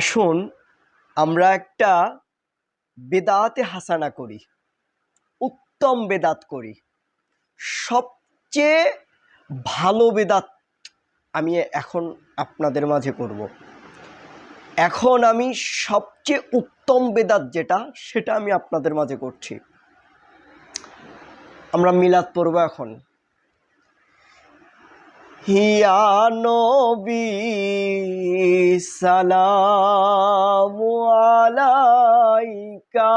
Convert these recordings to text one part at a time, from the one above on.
আসুন আমরা একটা বেদাতে হাসানা করি, উত্তম বেদাত করি। সবচেয়ে ভালো বেদাত আমি এখন আপনাদের মাঝে করব। এখন আমি সবচেয়ে উত্তম বেদাত সেটা আমি আপনাদের মাঝে করছি। আমরা মিলাদ পড়ব এখন। হিয়া নবী সালামু আলাইকা,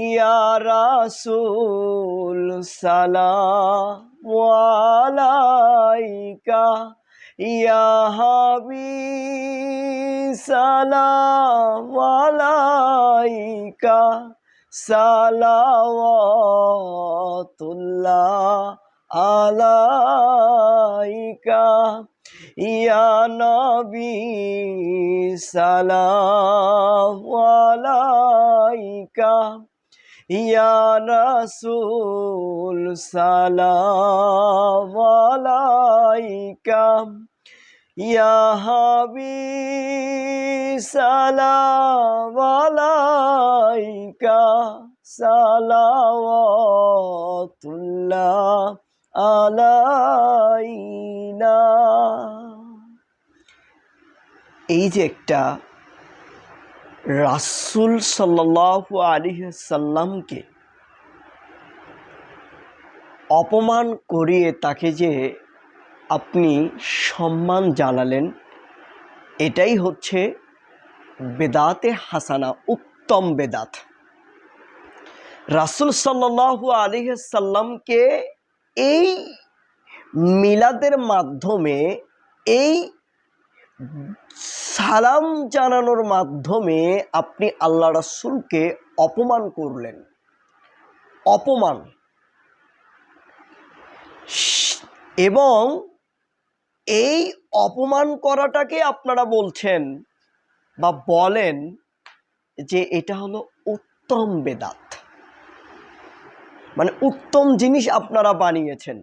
ইয়া রাসূল সালামু আলাইকা, ইয়া হাবিব সালামু আলাইকা, সালাওয়াতুল্লাহ আলাইকা, ইয়া নবী সালামু আলাইকা, ইয়া রাসূল সালামু আলাইকা, ইয়া হাবিব সালামু আলাইকা, সালাওয়াতুল্লাহ আলাইনা। এই যে একটা রাসূল সাল্লাল্লাহু আলাইহি সাল্লামকে অপমান করিয়ে তাকে যে আপনি সম্মান জানালেন, এটাই হচ্ছে বেদাতে হাসানা, উত্তম বেদাত। রাসূল সাল্লাল্লাহু আলাইহি সাল্লামকে এই মিলাদের মাধ্যমে, এই সালাম জানানোর মাধ্যমে আপনি আল্লাহ রাসূলকে অপমান করলেন। অপমান, এবং এই অপমান করাটাকে আপনারা বলছেন বা বলেন যে এটা হলো উত্তম বেদাত, মানে উত্তম জিনিস আপনারা বানিয়েছেন।